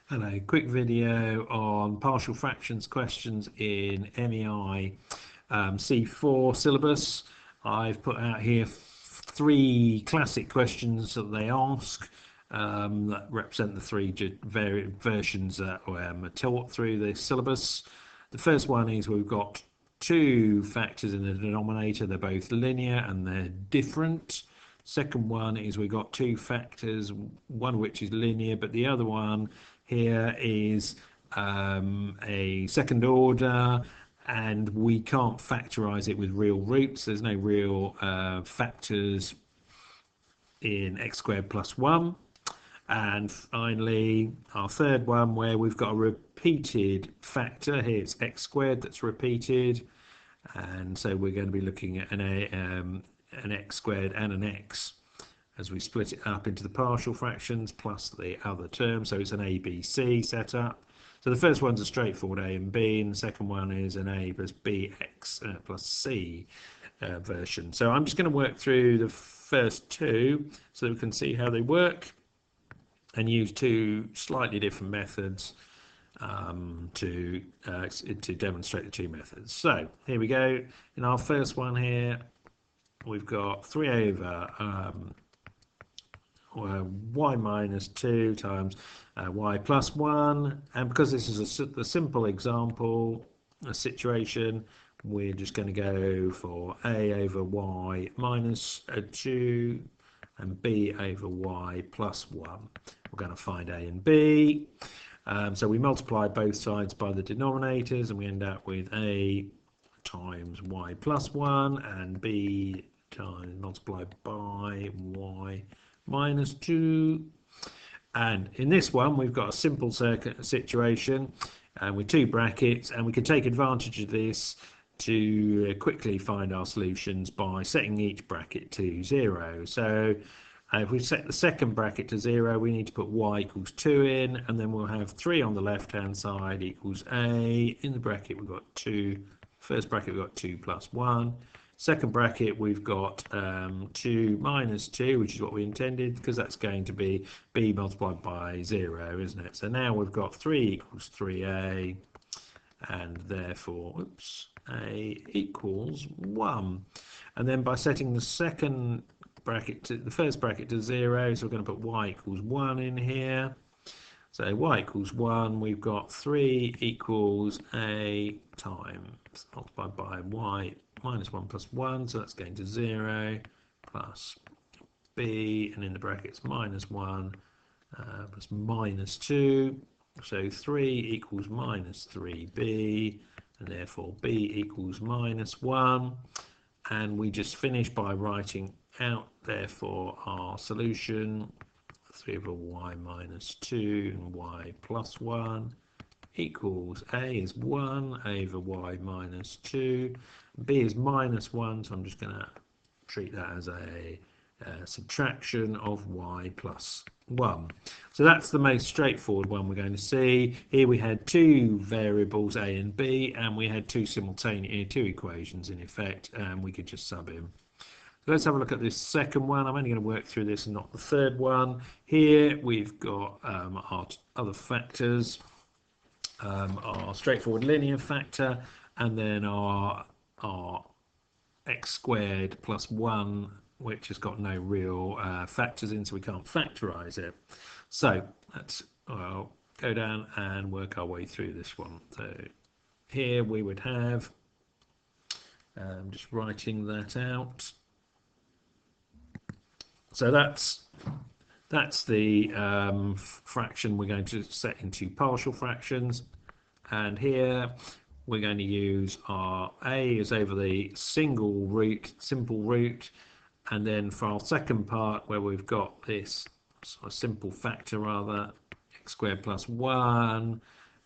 Hello, quick video on partial fractions questions in MEI C4 syllabus. I've put out here three classic questions that they ask that represent the three versions that are taught through the syllabus. The first one is we've got two factors in the denominator, they're both linear and they're different. Second one is we've got two factors, one of which is linear, but the other one here is a second order, and we can't factorize it with real roots. There's no real factors in x squared plus 1. And finally, our third one, where we've got a repeated factor. Here it's x squared that's repeated, and so we're going to be looking at an x squared and an x as we split it up into the partial fractions plus the other term. So it's an ABC setup. So the first one's a straightforward A and B, and the second one is an A plus BX plus C version. So I'm just going to work through the first two so that we can see how they work and use two slightly different methods to demonstrate the two methods. So here we go. In our first one here, we've got 3 over y minus 2 times y plus 1, and because this is a simple example, a situation, we're just going to go for a over y minus 2 and b over y plus 1. We're going to find a and b. So we multiply both sides by the denominators and we end up with a times y plus 1 and b times multiplied by y minus 2. And in this one we've got a simple situation with two brackets, and we can take advantage of this to quickly find our solutions by setting each bracket to 0. So if we set the second bracket to 0, we need to put y equals 2 in, and then we'll have 3 on the left hand side equals a. In the bracket we've got 2, first bracket we've got 2 plus 1. Second bracket we've got 2 minus 2, which is what we intended, because that's going to be b multiplied by 0, isn't it? So now we've got 3 equals 3a, and therefore a equals 1. And then by setting the second bracket to the first bracket to 0, so we're going to put y equals 1 in here. So y equals 1, we've got 3 equals a times multiplied by y minus 1 plus 1, so that's going to 0 plus b, and in the brackets minus 1 plus minus 2, so 3 equals minus 3b, and therefore b equals minus 1. And we just finish by writing out therefore our solution, 3 over y minus 2 and y plus 1 equals a is 1 over y minus 2, b is minus 1, so I'm just going to treat that as a subtraction of y plus 1. So that's the most straightforward one we're going to see. Here we had two variables a and b, and we had two equations in effect, and we could just sub in. So let's have a look at this second one. I'm only going to work through this and not the third one. Here we've got our other factors, our straightforward linear factor, and then our x squared plus 1, which has got no real factors in, so we can't factorize it. So let's go down and work our way through this one. So here we would have, just writing that out. So that's the fraction we're going to set into partial fractions, and here we're going to use our a is over the simple root, and then for our second part where we've got this sort of simple factor rather, x squared plus 1,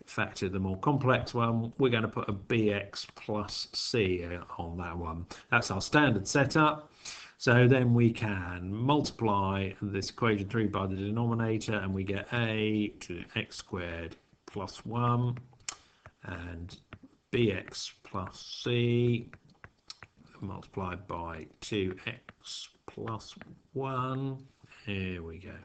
factor the more complex one, we're going to put a bx plus c on that one. That's our standard setup. So then we can multiply this equation through by the denominator, and we get a to x squared plus 1 and bx plus c multiplied by 2x plus 1. Here we go.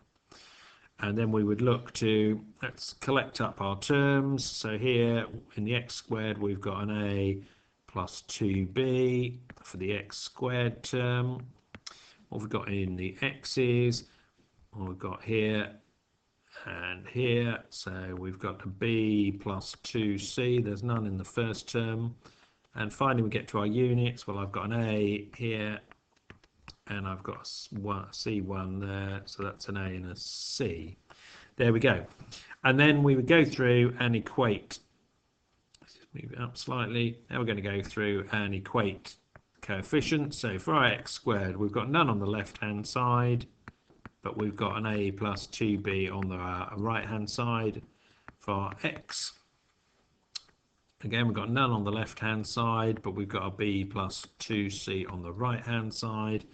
and then we would look to, let's collect up our terms. So here in the x squared we've got an a plus 2b for the x squared term. What we've got in the x's, what we've got here and here, so we've got a b plus 2c, there's none in the first term. And finally we get to our units. Well, I've got an a here and I've got a c1 there, so that's an a and a c. There we go. And then we would go through and equate. Let's just move it up slightly. Now we're going to go through and equate coefficients. So for our x squared, we've got none on the left hand side, but we've got an a plus 2b on the right hand side. For our x, again, we've got none on the left hand side, but we've got a b plus 2c on the right hand side.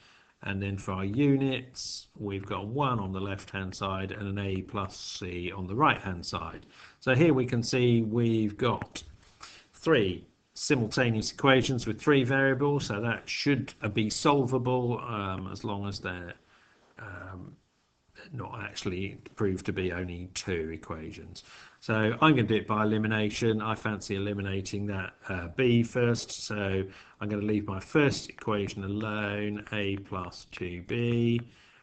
And then for our units, we've got 1 on the left hand side and an a plus c on the right hand side. So here we can see we've got 3 simultaneous equations with 3 variables, so that should be solvable as long as they're not actually proved to be only 2 equations. So I'm going to do it by elimination. I fancy eliminating that b first, so I'm going to leave my first equation alone, a plus 2b,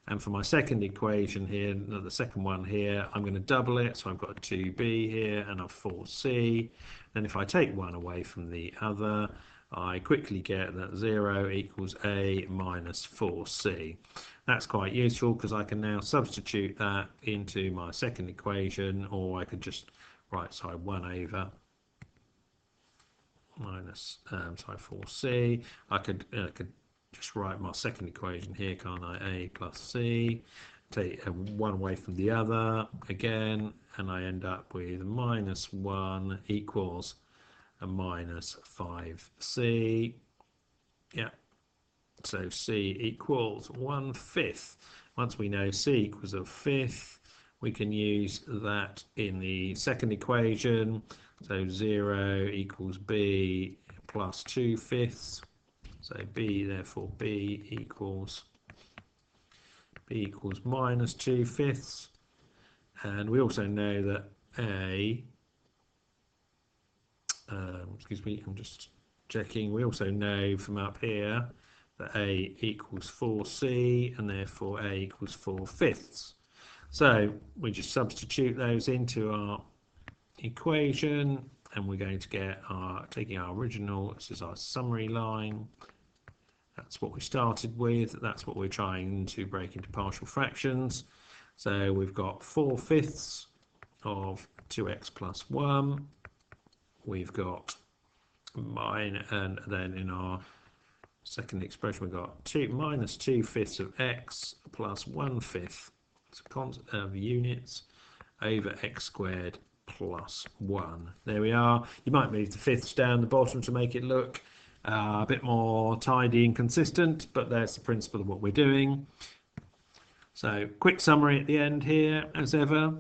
and for my second equation here, the second one here, I'm going to double it, so I've got a 2b here and a 4c. Then if I take one away from the other, I quickly get that 0 equals a minus 4c. That's quite useful because I can now substitute that into my second equation, or I could just write side 1 over minus 4c. I could just write my second equation here, can't I? A plus c. Take one away from the other again, and I end up with minus 1 equals a minus 5c. Yeah. So c equals 1/5. Once we know c equals a fifth, we can use that in the second equation. So 0 equals b plus 2/5. So b, therefore b equals minus 2/5. And we also know that a, excuse me, I'm just checking, we also know from up here that a equals 4c, and therefore a equals 4/5. So we just substitute those into our equation, and we're going to get taking our original, this is our summary line, that's what we started with, that's what we're trying to break into partial fractions. So we've got 4/5 of 2x plus 1, we've got mine, and then in our second expression we've got minus 2/5 of x plus 1/5 of units over x squared plus 1. There we are. You might move the fifths down the bottom to make it look a bit more tidy and consistent, but that's the principle of what we're doing. So quick summary at the end here, as ever.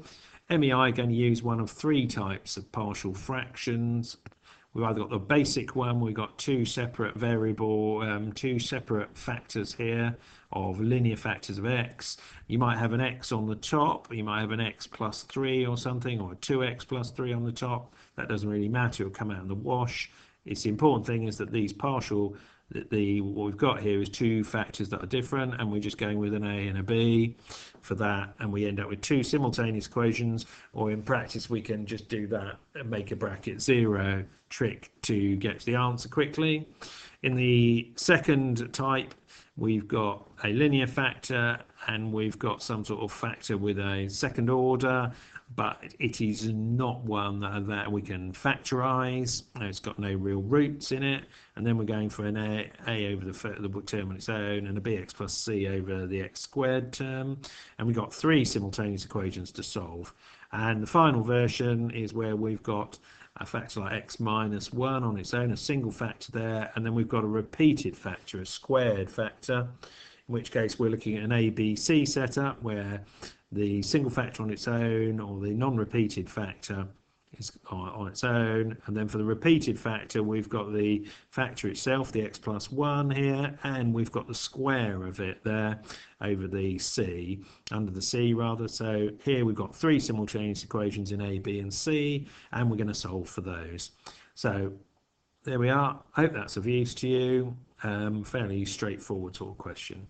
MEI going to use one of 3 types of partial fractions. We've either got the basic one, we've got 2 separate factors here of linear factors of x. You might have an x on the top, you might have an x plus 3 or something, or a 2x plus 3 on the top. That doesn't really matter, it'll come out in the wash. It's the important thing is that these partial, what we've got here is 2 factors that are different, and we're just going with an a and a b for that, and we end up with 2 simultaneous equations, or in practice we can just do that and make a bracket 0 trick to get to the answer quickly. In the second type, we've got a linear factor and we've got some sort of factor with a second order, but it is not one that we can factorize. It's got no real roots in it. And then we're going for an a over the term on its own and a bx plus c over the x squared term. And we've got 3 simultaneous equations to solve. And the final version is where we've got a factor like x minus 1 on its own, a single factor there, and then we've got a repeated factor, a squared factor, in which case we're looking at an ABC setup where the single factor on its own or the non-repeated factor is on its own, and then for the repeated factor we've got the factor itself, the x plus 1 here, and we've got the square of it there over the c, under the c rather. So here we've got three simultaneous equations in a, b and c, and we're going to solve for those. So there we are. I hope that's of use to you. Fairly straightforward sort of question.